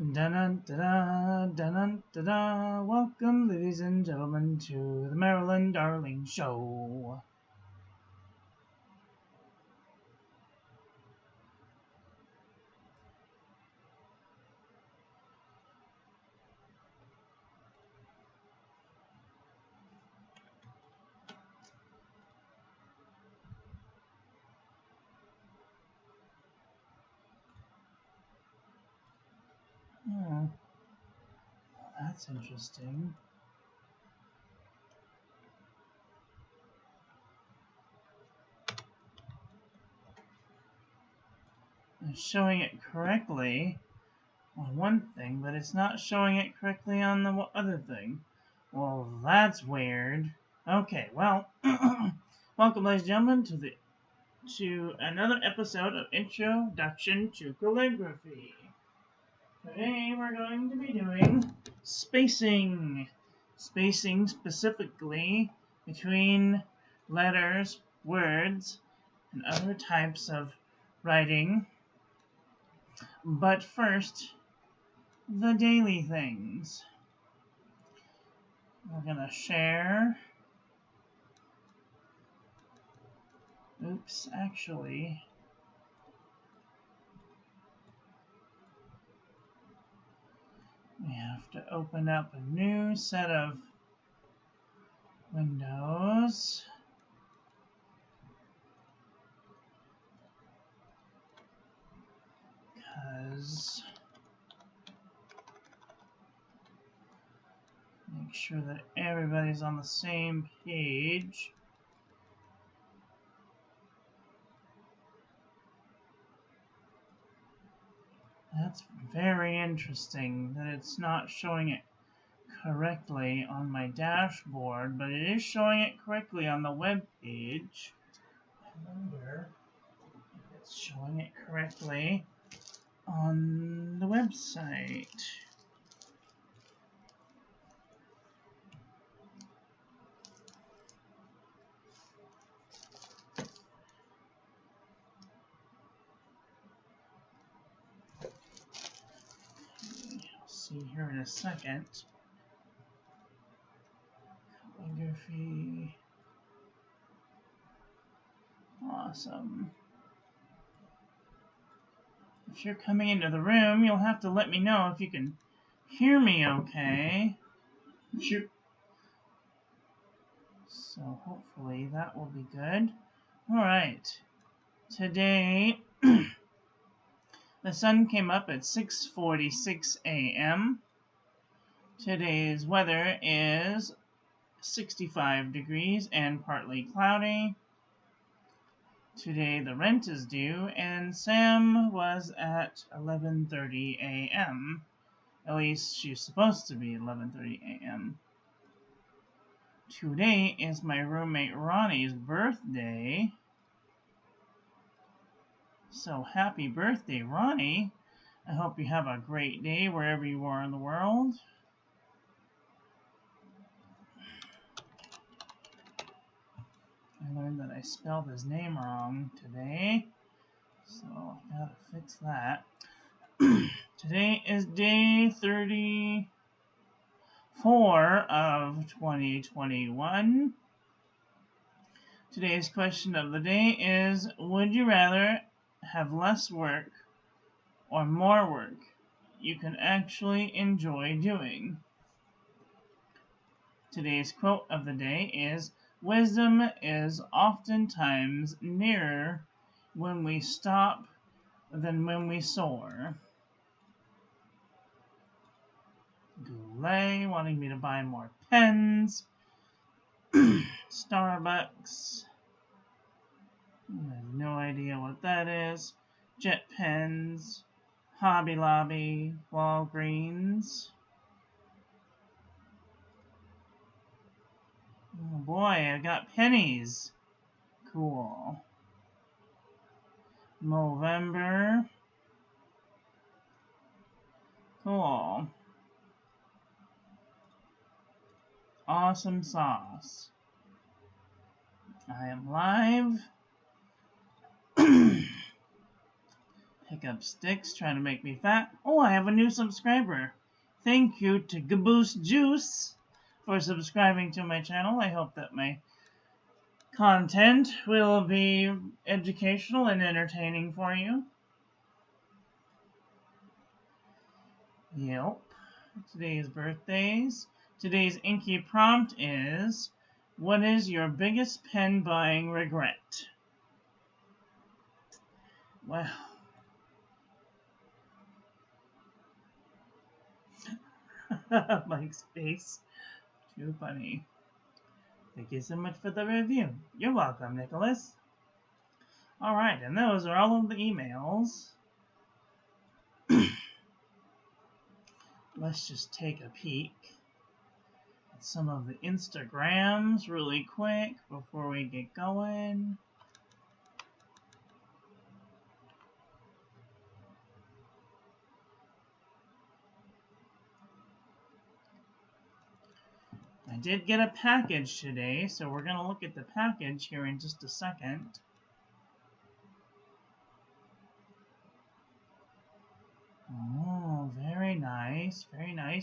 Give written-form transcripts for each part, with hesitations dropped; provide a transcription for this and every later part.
Da-da-da-da, da-da-da-da. Welcome, ladies and gentlemen, to the Marilyn Darling Show. Oh, that's interesting. It's showing it correctly on one thing, but it's not showing it correctly on the other thing. Well, that's weird. Okay, well, welcome, ladies and gentlemen, to another episode of Introduction to Calligraphy. Today we're going to be doing spacing. Spacing specifically between letters, words, and other types of writing. But first, the daily things. We're going to share. Oops, actually. We have to open up a new set of windows. Because make sure that everybody's on the same page. That's very interesting that it's not showing it correctly on my dashboard, but it is showing it correctly on the web page. I wonder if it's showing it correctly on the website. I'll see here in a second. Calligraphy. Awesome. If you're coming into the room, you'll have to let me know if you can hear me okay. Sure. So hopefully that will be good. Alright. Today, the sun came up at 6:46 a.m. Today's weather is 65 degrees and partly cloudy. Today the rent is due, and Sam was at 11:30 a.m. At least she's supposed to be 11:30 a.m. Today is my roommate Ronnie's birthday. So happy birthday, Ronnie. I hope you have a great day wherever you are in the world. I learned that I spelled his name wrong today, so I gotta fix that. Today is day 34 of 2021. Today's question of the day is, would you rather have less work or more work you can actually enjoy doing? Today's quote of the day is, wisdom is oftentimes nearer when we stop than when we soar. Loveleigh wanting me to buy more pens. Starbucks. I have no idea what that is. Jet pens. Hobby Lobby. Walgreens. Oh boy, I got pennies. Cool. November. Cool. Awesome sauce. I am live. Pick Makeup sticks trying to make me fat. Oh, I have a new subscriber. Thank you to Gaboose Juice for subscribing to my channel. I hope that my content will be educational and entertaining for you. Yep. Today's birthdays. Today's Inky prompt is, what is your biggest pen buying regret? Wow. Mike's face. Too funny. Thank you so much for the review. You're welcome, Nicholas. Alright, and those are all of the emails. Let's just take a peek at some of the Instagrams really quick before we get going. I did get a package today, so we're going to look at the package here in just a second. Oh, very nice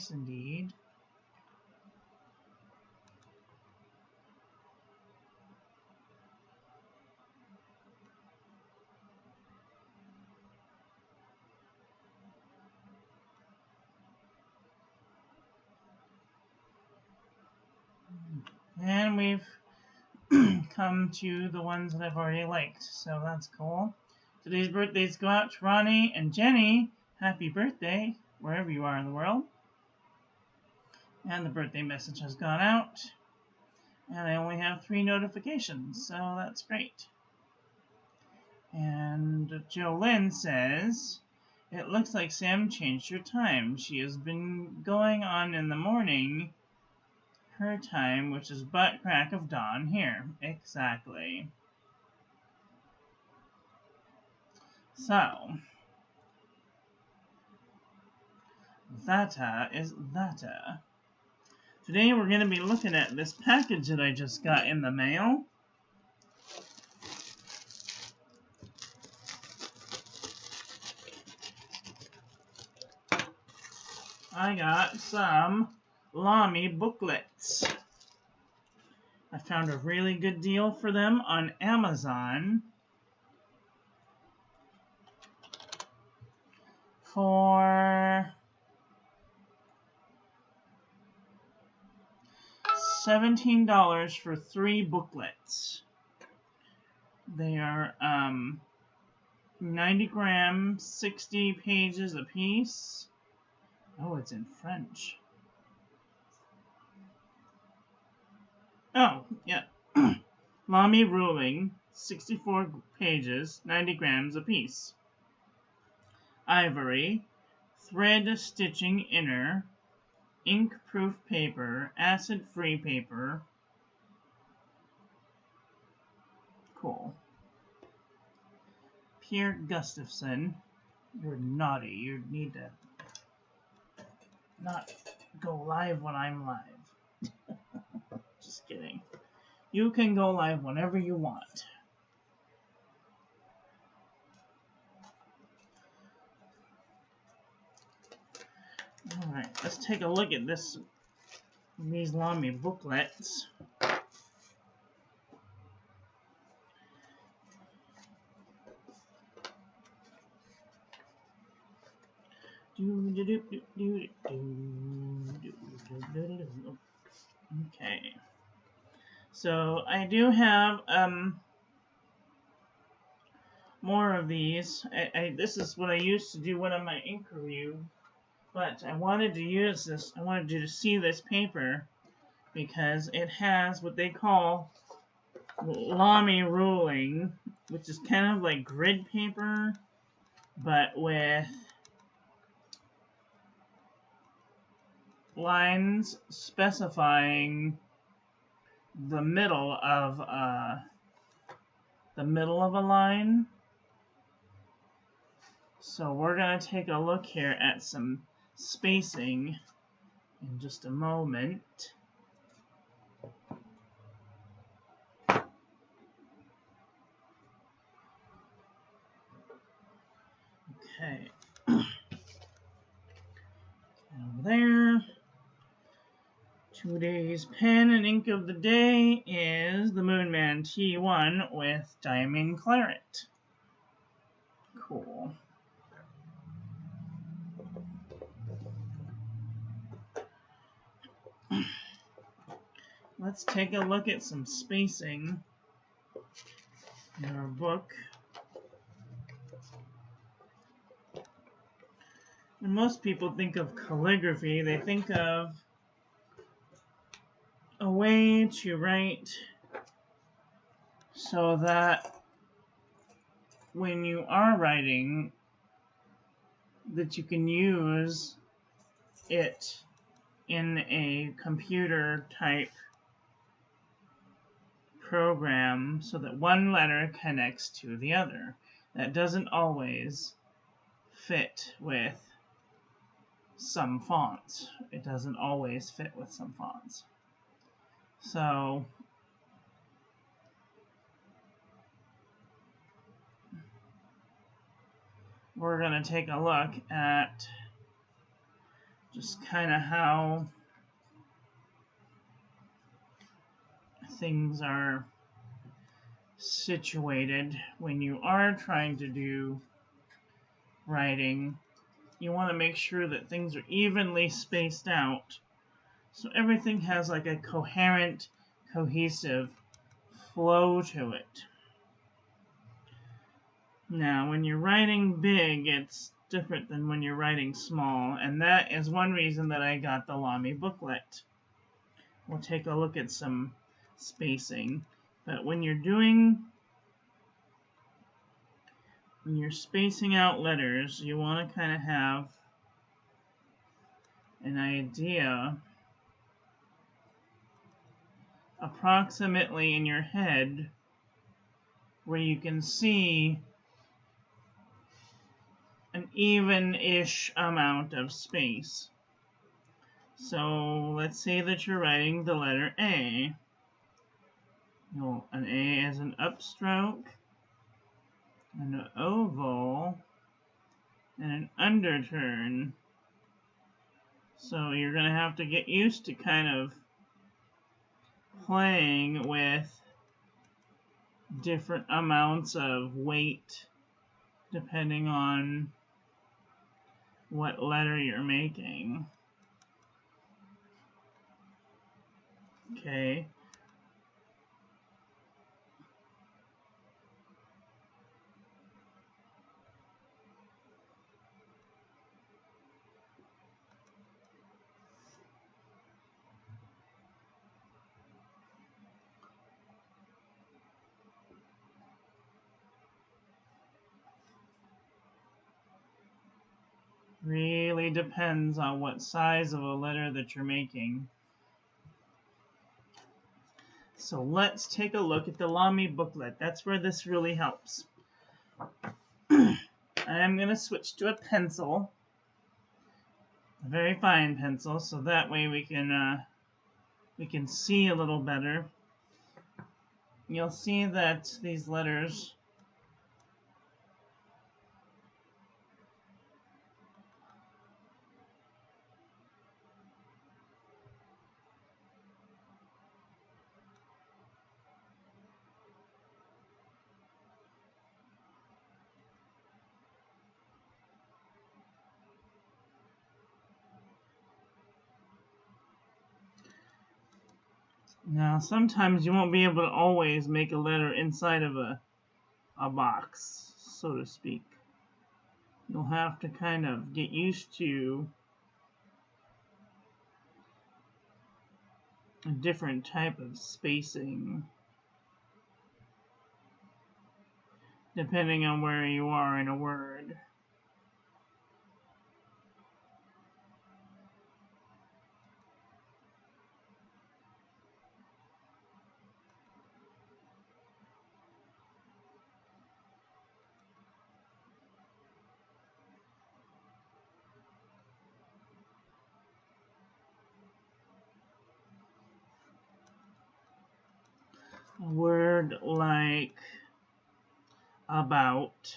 indeed. And we've come to the ones that I've already liked, so that's cool. Today's birthdays go out to Ronnie and Jenny. Happy birthday, wherever you are in the world. And the birthday message has gone out. And I only have 3 notifications, so that's great. And Jolynn says, it looks like Sam changed her time. She has been going on in the morning, her time, which is butt crack of dawn here. Exactly. So, that is that. Today we're going to be looking at this package that I just got in the mail. I got some Lamy booklets. I found a really good deal for them on Amazon for $17 for 3 booklets. They are 90 grams, 60 pages a piece. Oh, it's in French. Oh, yeah. Lamy ruling, 64 pages, 90 grams a piece. Ivory, thread stitching inner, ink-proof paper, acid-free paper. Cool. Pier Gustafson, you're naughty. You need to not go live when I'm live. Just kidding. You can go live whenever you want. Alright, let's take a look at these Lamy booklets. Okay. So I do have more of these. This is what I used to do one of my ink review, but I wanted to use this. I wanted you to see this paper because it has what they call Lamy ruling, which is kind of like grid paper, but with lines specifying the middle of a line. So we're going to take a look here at some spacing in just a moment. Okay. Over there. Today's pen and ink of the day is the Moonman T1 with Diamond Claret. Cool. Let's take a look at some spacing in our book. When most people think of calligraphy, they think of a way to write so that when you are writing, that you can use it in a computer type program so that one letter connects to the other. That doesn't always fit with some fonts. It doesn't always fit with some fonts. So we're going to take a look at just kind of how things are situated when you are trying to do writing. You want to make sure that things are evenly spaced out so everything has like a coherent, cohesive flow to it. Now, when you're writing big, it's different than when you're writing small, and that is one reason that I got the Loveleigh booklet. We'll take a look at some spacing, but when you're spacing out letters, you want to kind of have an idea approximately in your head where you can see an even-ish amount of space. So let's say that you're writing the letter A. An A is an upstroke, an oval, and an underturn. So you're going to have to get used to kind of playing with different amounts of weight depending on what letter you're making. Okay. Really depends on what size of a letter that you're making. So let's take a look at the Loveleigh booklet. That's where this really helps. I'm going to switch to a pencil, a very fine pencil, so that way we can see a little better. You'll see that these letters now, sometimes you won't be able to always make a letter inside of a box, so to speak. You'll have to kind of get used to a different type of spacing, depending on where you are in a word. A word like about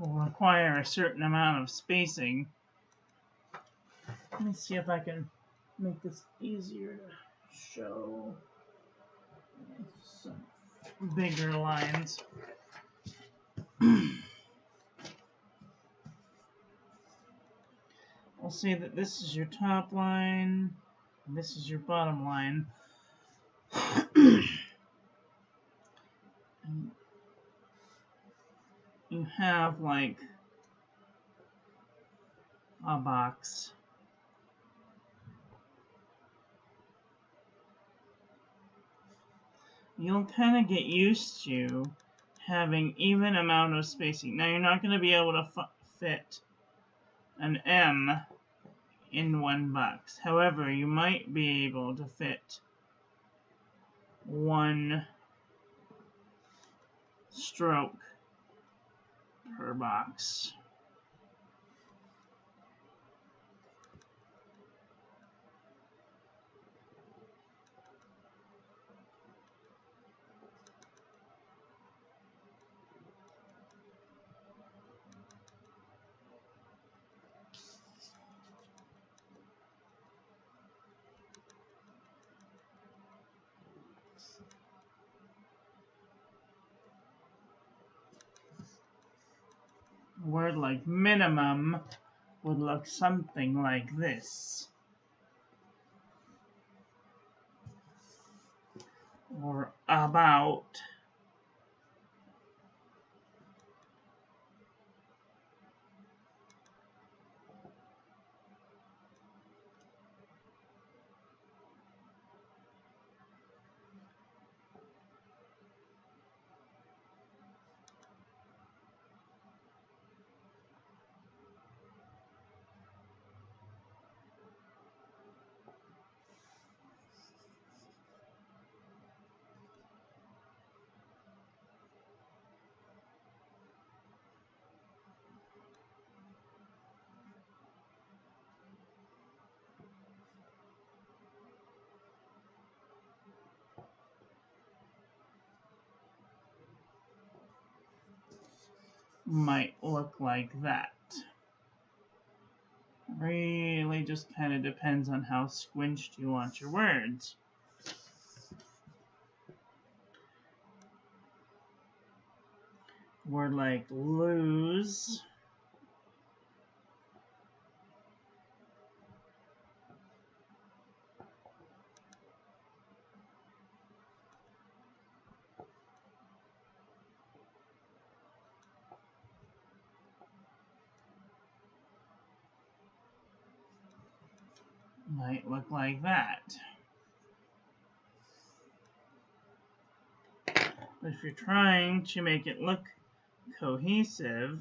will require a certain amount of spacing. Let me see if I can make this easier to show. Some bigger lines. I'll say that this is your top line, and this is your bottom line. You have like a box. You'll kind of get used to having even amount of spacing. Now you're not going to be able to fit an M in one box. However, you might be able to fit one stroke per box. A word like minimum would look something like this. Or about. Might look like that. Really just kind of depends on how squinched you want your words. A word like lose. Might look like that. But if you're trying to make it look cohesive,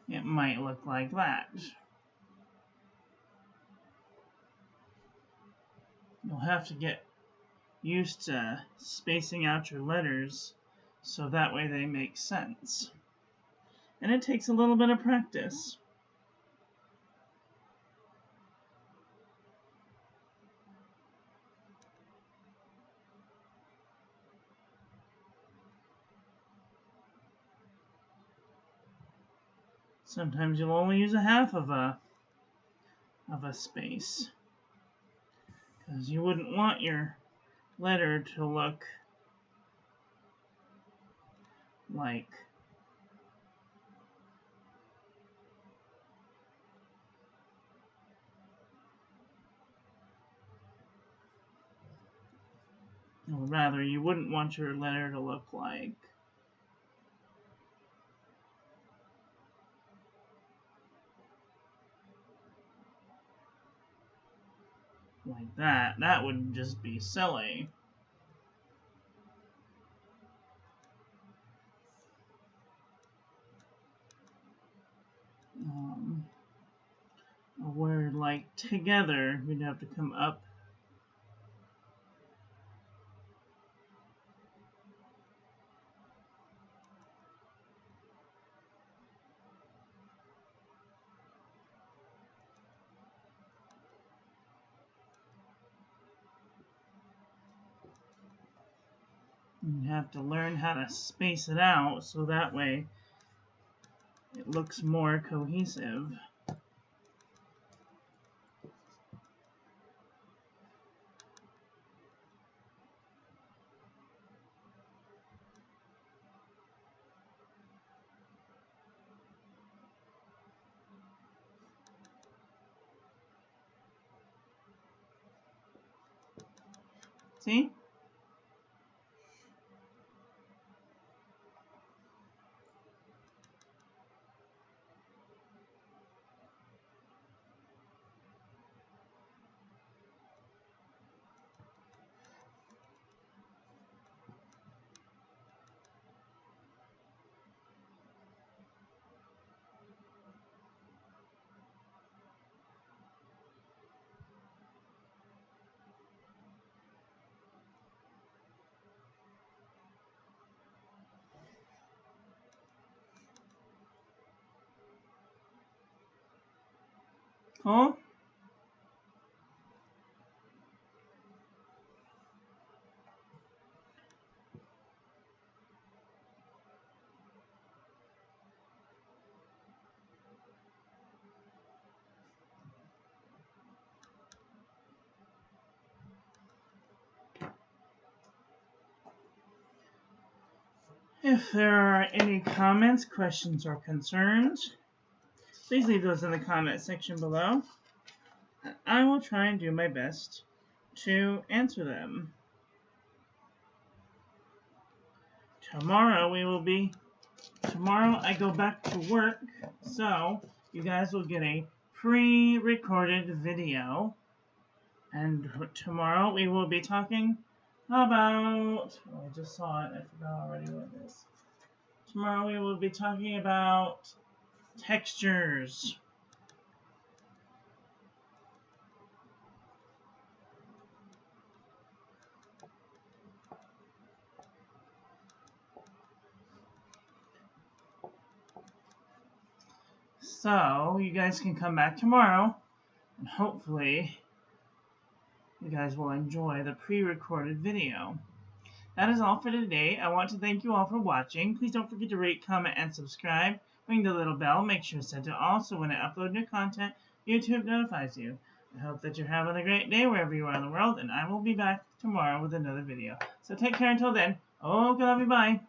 it might look like that. You'll have to get used to spacing out your letters so that way they make sense. And it takes a little bit of practice. Sometimes you'll only use a half of a space, because you wouldn't want your letter to look like or rather, you wouldn't want your letter to look like that. That would just be silly. A word like together, we'd have to come up You have to learn how to space it out so that way it looks more cohesive. See? Cool? If there are any comments, questions, or concerns, please leave those in the comment section below. I will try and do my best to answer them. Tomorrow I go back to work, so you guys will get a pre-recorded video. And tomorrow we will be talking about, oh, I just saw it, I forgot already what it is. Tomorrow we will be talking about textures. So, you guys can come back tomorrow, and hopefully you guys will enjoy the pre-recorded video. That is all for today. I want to thank you all for watching. Please don't forget to rate, comment, and subscribe. Ring the little bell. Make sure it's set to all so when I upload new content, YouTube notifies you. I hope that you're having a great day wherever you are in the world, and I will be back tomorrow with another video. So take care until then. Okay, love you, bye.